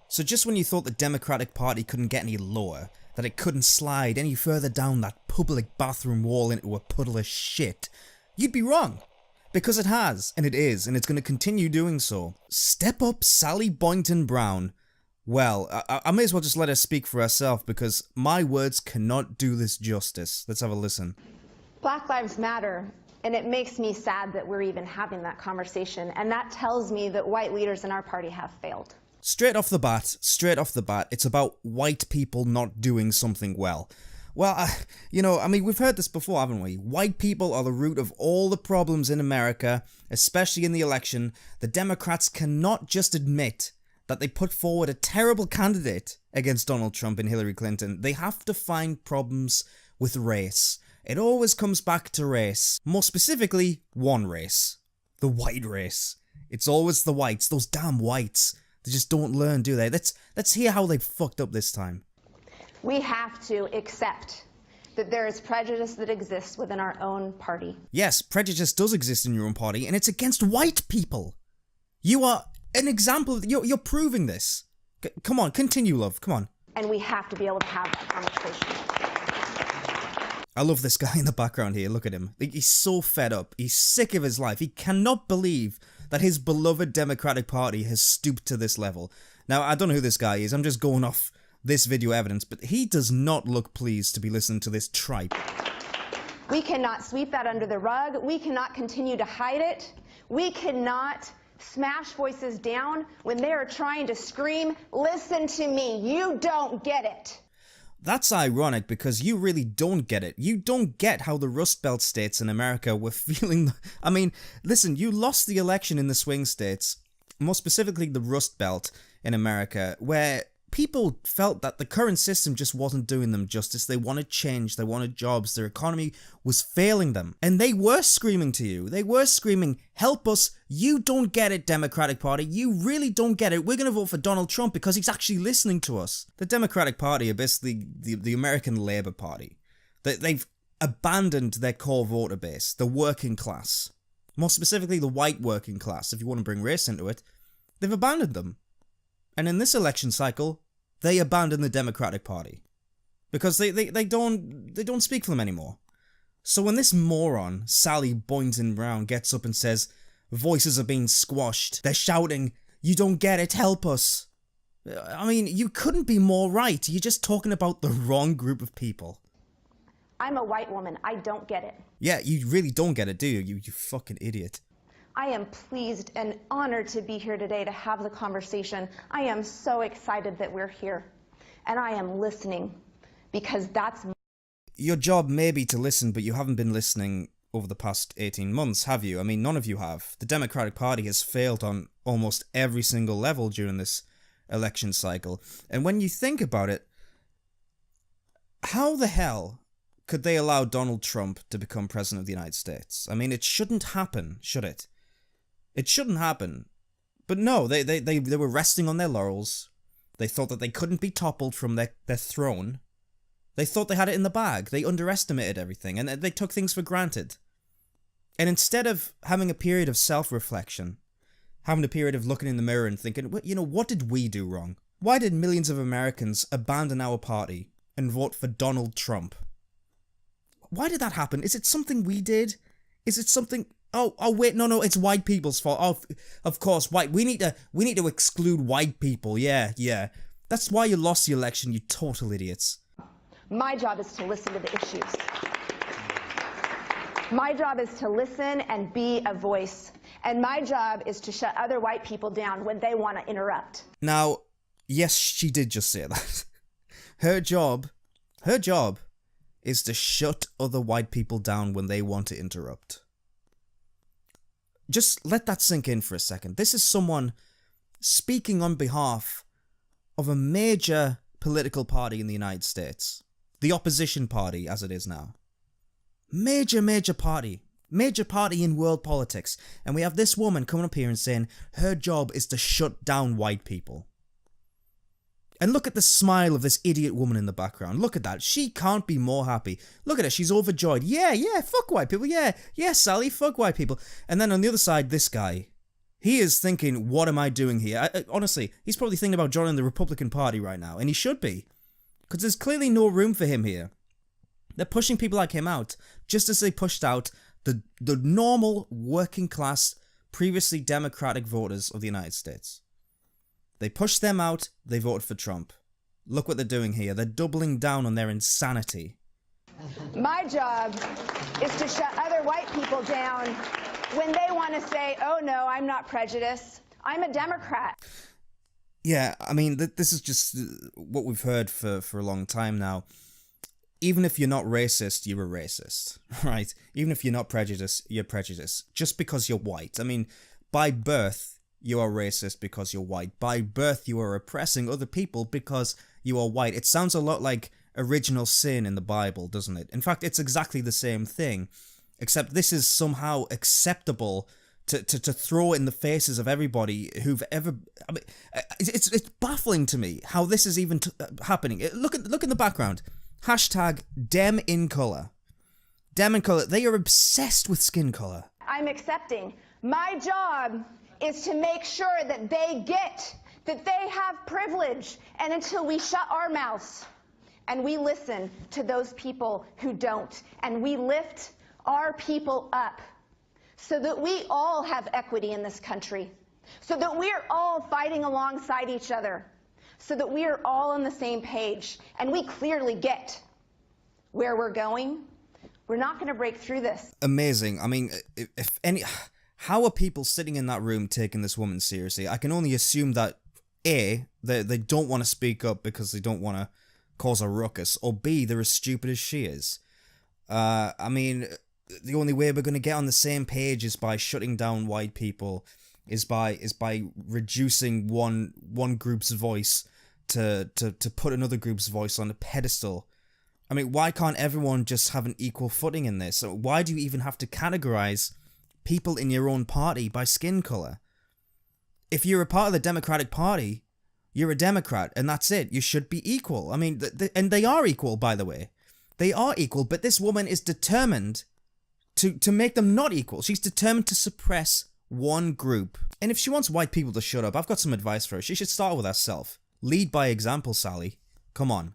So just when you thought the Democratic Party couldn't get any lower, that it couldn't slide any further down that public bathroom wall into a puddle of shit, you'd be wrong. Because it has, and it is, and it's going to continue doing so. Step up Sally Boynton Brown. Well, I may as well just let her speak for herself, because my words cannot do this justice. Let's have a listen. Black Lives Matter, and it makes me sad that we're even having that conversation, and that tells me that white leaders in our party have failed. Straight off the bat, it's about white people not doing something well. Well, we've heard this before, haven't we? White people are the root of all the problems in America, especially in the election. The Democrats cannot just admit that they put forward a terrible candidate against Donald Trump and Hillary Clinton. They have to find problems with race. It always comes back to race. More specifically, one race. The white race. It's always the whites, those damn whites. They just don't learn, do they? Let's hear how they fucked up this time. We have to accept that there is prejudice that exists within our own party. Yes, prejudice does exist in your own party, and it's against white people. You are an example. You're proving this. Come on, continue, love. Come on. And we have to be able to have that conversation. I love this guy in the background here. Look at him. He's so fed up. He's sick of his life. He cannot believe that his beloved Democratic Party has stooped to this level. Now, I don't know who this guy is. I'm just going off this video evidence, but he does not look pleased to be listening to this tripe. We cannot sweep that under the rug. We cannot continue to hide it. We cannot smash voices down when they are trying to scream, "Listen to me, you don't get it." That's ironic because you really don't get it. You don't get how the Rust Belt states in America were feeling. I mean, listen, you lost the election in the swing states, more specifically the Rust Belt in America, where people felt that the current system just wasn't doing them justice. They wanted change, they wanted jobs, their economy was failing them. And they were screaming to you. They were screaming, "Help us, you don't get it, Democratic Party. You really don't get it. We're going to vote for Donald Trump because he's actually listening to us." The Democratic Party are basically the American Labour Party. They've abandoned their core voter base, the working class. More specifically, the white working class, if you want to bring race into it. They've abandoned them. And in this election cycle, they abandon the Democratic Party. Because they don't speak for them anymore. So when this moron, Sally Boynton Brown, gets up and says, voices are being squashed, they're shouting, "You don't get it, help us." I mean, you couldn't be more right. You're just talking about the wrong group of people. I'm a white woman. I don't get it. Yeah, you really don't get it, do you? You fucking idiot. I am pleased and honored to be here today to have the conversation. I am so excited that we're here. And I am listening because that's... Your job may be to listen, but you haven't been listening over the past 18 months, have you? I mean, none of you have. The Democratic Party has failed on almost every single level during this election cycle. And when you think about it, how the hell could they allow Donald Trump to become president of the United States? I mean, it shouldn't happen, should it? It shouldn't happen. But no, they were resting on their laurels. They thought that they couldn't be toppled from their throne. They thought they had it in the bag. They underestimated everything, and they took things for granted. And instead of having a period of self-reflection, having a period of looking in the mirror and thinking, well, you know, what did we do wrong? Why did millions of Americans abandon our party and vote for Donald Trump? Why did that happen? Is it something we did? Is it something... Oh, wait, no, it's white people's fault. Oh, of course, white. We need to exclude white people. Yeah. That's why you lost the election, you total idiots. My job is to listen to the issues. My job is to listen and be a voice. And my job is to shut other white people down when they want to interrupt. Now, yes, she did just say that. Her job is to shut other white people down when they want to interrupt. Just let that sink in for a second. This is someone speaking on behalf of a major political party in the United States. The opposition party, as it is now. Major party. Major party in world politics. And we have this woman coming up here and saying her job is to shut down white people. And look at the smile of this idiot woman in the background. Look at that. She can't be more happy. Look at her. She's overjoyed. Yeah, fuck white people. Yeah, Sally, fuck white people. And then on the other side, this guy. He is thinking, what am I doing here? Honestly, he's probably thinking about joining the Republican Party right now, and he should be. Because there's clearly no room for him here. They're pushing people like him out, just as they pushed out the normal, working class, previously Democratic voters of the United States. They pushed them out, they voted for Trump. Look what they're doing here. They're doubling down on their insanity. My job is to shut other white people down when they want to say, oh no, I'm not prejudiced. I'm a Democrat. Yeah, I mean, this is just what we've heard for a long time now. Even if you're not racist, you're a racist, right? Even if you're not prejudiced, you're prejudiced. Just because you're white. I mean, by birth, you are racist because you're white. By birth, you are oppressing other people because you are white. It sounds a lot like original sin in the Bible, doesn't it? In fact, it's exactly the same thing, except this is somehow acceptable to throw in the faces of everybody who've ever... I mean, it's baffling to me how this is even happening. Look in the background. Hashtag Dem in colour. Dem in colour. They are obsessed with skin colour. I'm accepting. My job is to make sure that they get that they have privilege, and until we shut our mouths and we listen to those people who don't, and we lift our people up so that we all have equity in this country, so that we're all fighting alongside each other, so that we are all on the same page, and we clearly get where we're going, we're not going to break through this. Amazing. I mean, if any... How are people sitting in that room taking this woman seriously? I can only assume that A, they don't want to speak up because they don't want to cause a ruckus, or B, they're as stupid as she is. I mean, the only way we're going to get on the same page is by shutting down white people, is by reducing one group's voice to put another group's voice on a pedestal. I mean, why can't everyone just have an equal footing in this? Why do you even have to categorize people in your own party by skin color? If you're a part of the Democratic Party, you're a Democrat, and that's it. You should be equal. I mean, and they are equal, by the way. They are equal, but this woman is determined to make them not equal. She's determined to suppress one group. And if she wants white people to shut up, I've got some advice for her. She should start with herself. Lead by example, Sally. Come on.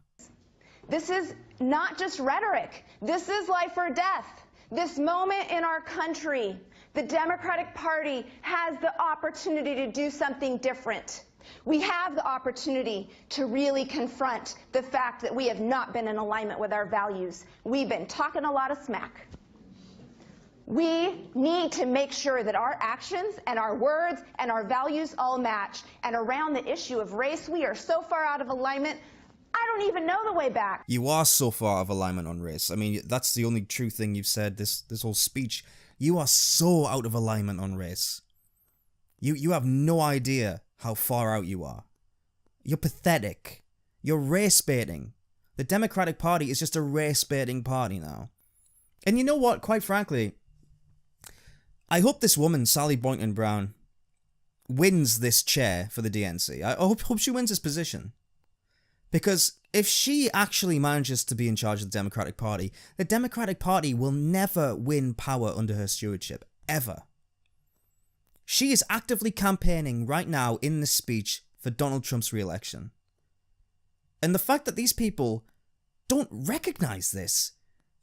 This is not just rhetoric. This is life or death. This moment in our country, the Democratic Party has the opportunity to do something different. We have the opportunity to really confront the fact that we have not been in alignment with our values. We've been talking a lot of smack. We need to make sure that our actions and our words and our values all match. And around the issue of race, we are so far out of alignment, I don't even know the way back. You are so far out of alignment on race. I mean, that's the only true thing you've said this whole speech. You are so out of alignment on race. You have no idea how far out you are. You're pathetic. You're race baiting. The Democratic Party is just a race baiting party now. And you know what? Quite frankly, I hope this woman, Sally Boynton Brown, wins this chair for the DNC. I hope she wins this position. Because if she actually manages to be in charge of the Democratic Party will never win power under her stewardship. Ever. She is actively campaigning right now in this speech for Donald Trump's re-election. And the fact that these people don't recognize this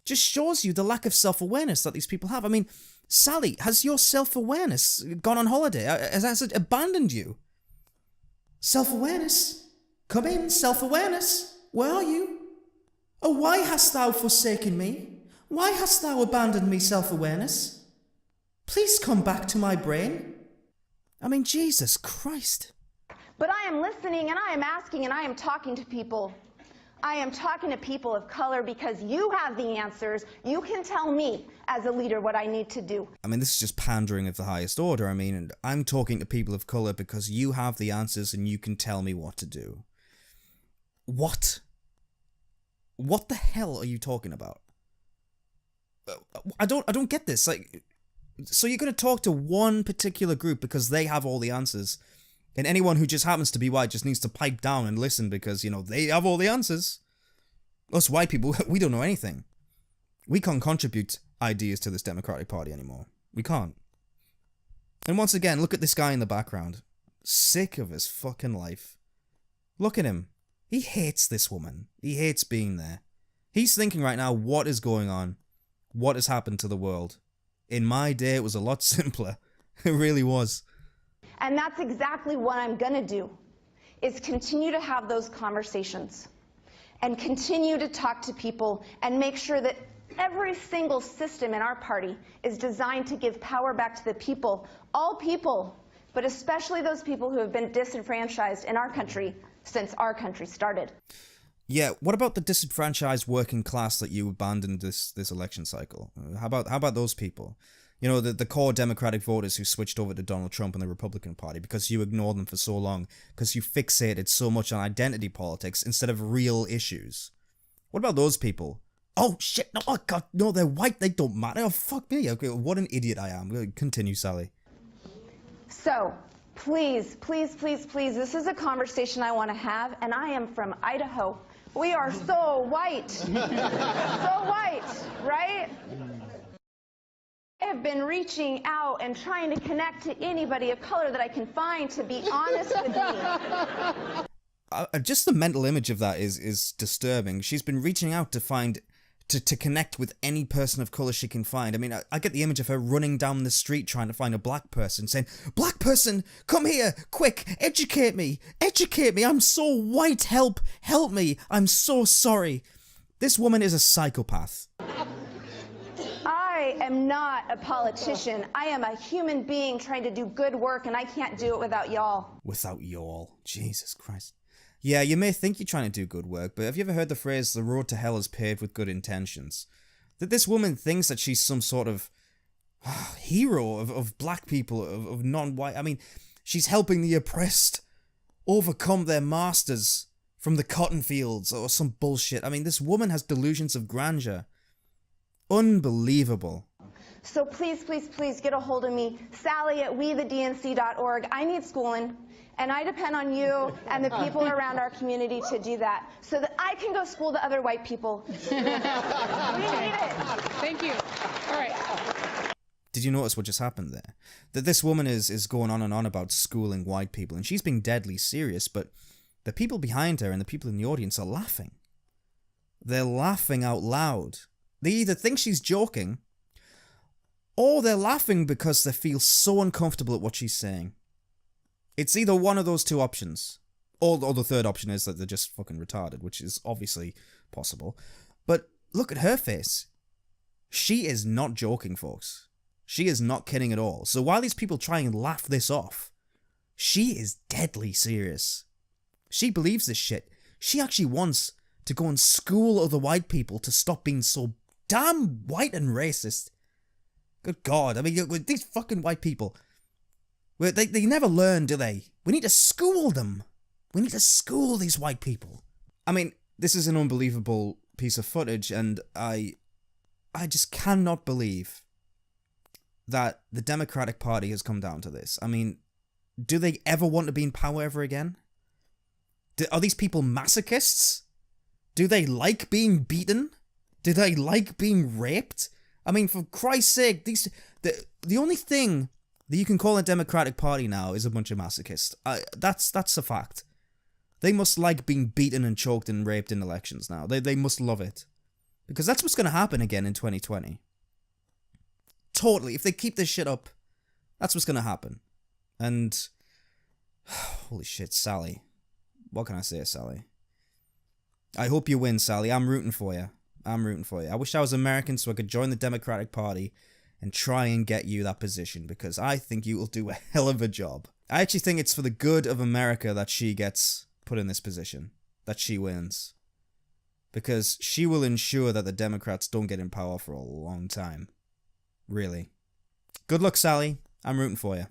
just shows you the lack of self-awareness that these people have. I mean, Sally, has your self-awareness gone on holiday? Has it abandoned you? Self-awareness? Come in, self-awareness. Where are you? Oh, why hast thou forsaken me? Why hast thou abandoned me, self-awareness? Please come back to my brain. I mean, Jesus Christ. But I am listening and I am asking and I am talking to people. I am talking to people of color because you have the answers. You can tell me as a leader what I need to do. I mean, this is just pandering of the highest order. I mean, and I'm talking to people of color because you have the answers and you can tell me what to do. What? What the hell are you talking about? I don't get this. Like, so you're going to talk to one particular group because they have all the answers, and anyone who just happens to be white just needs to pipe down and listen because, you know, they have all the answers. Us white people, we don't know anything. We can't contribute ideas to this Democratic Party anymore. We can't. And once again, look at this guy in the background. Sick of his fucking life. Look at him. He hates this woman. He hates being there. He's thinking right now, what is going on? What has happened to the world? In my day, it was a lot simpler. It really was. And that's exactly what I'm going to do, is continue to have those conversations and continue to talk to people and make sure that every single system in our party is designed to give power back to the people, all people, but especially those people who have been disenfranchised in our country since our country started. Yeah, what about the disenfranchised working class that you abandoned this election cycle? How about those people? You know, the core Democratic voters who switched over to Donald Trump and the Republican Party because you ignored them for so long, because you fixated so much on identity politics instead of real issues. What about those people? Oh shit, no, oh god, no, they're white, they don't matter. Oh fuck me, okay, what an idiot I am. Continue, Sally. So, please, please, please, please, this is a conversation I want to have, and I am from Idaho. We are so white. So white, right? I have been reaching out and trying to connect to anybody of color that I can find to be honest with me. Just the mental image of that is disturbing. She's been reaching out to find, to connect with any person of color she can find. I mean, I get the image of her running down the street trying to find a black person, saying, "Black person, come here, quick, educate me, I'm so white, help me, I'm so sorry." This woman is a psychopath. I am not a politician. I am a human being trying to do good work, and I can't do it without y'all. Without y'all. Jesus Christ. Yeah, you may think you're trying to do good work, but have you ever heard the phrase, "the road to hell is paved with good intentions"? That this woman thinks that she's some sort of hero of black people, of non-white. I mean, she's helping the oppressed overcome their masters from the cotton fields or some bullshit. I mean, this woman has delusions of grandeur. Unbelievable. So please, please, please get a hold of me, Sally at wethednc.org. I need schooling, and I depend on you and the people around our community to do that, so that I can go school the other white people. We need it. Thank you. All right. Did you notice what just happened there? That this woman is going on and on about schooling white people, and she's being deadly serious, but the people behind her and the people in the audience are laughing. They're laughing out loud. They either think she's joking, or they're laughing because they feel so uncomfortable at what she's saying. It's either one of those two options. Or the third option is that they're just fucking retarded, which is obviously possible. But look at her face. She is not joking, folks. She is not kidding at all. So while these people try and laugh this off, she is deadly serious. She believes this shit. She actually wants to go and school other white people to stop being so damn white and racist. Good God, I mean, these fucking white people, they never learn, do they? We need to school them. We need to school these white people. I mean, this is an unbelievable piece of footage, and I just cannot believe that the Democratic Party has come down to this. I mean, do they ever want to be in power ever again? Are these people masochists? Do they like being beaten? Do they like being raped? I mean, for Christ's sake, the only thing that you can call a Democratic Party now is a bunch of masochists. That's a fact. They must like being beaten and choked and raped in elections now. They must love it. Because that's what's going to happen again in 2020. Totally. If they keep this shit up, that's what's going to happen. And, holy shit, Sally. What can I say, Sally? I hope you win, Sally. I'm rooting for you. I'm rooting for you. I wish I was American so I could join the Democratic Party and try and get you that position, because I think you will do a hell of a job. I actually think it's for the good of America that she gets put in this position, that she wins. Because she will ensure that the Democrats don't get in power for a long time. Really. Good luck, Sally. I'm rooting for you.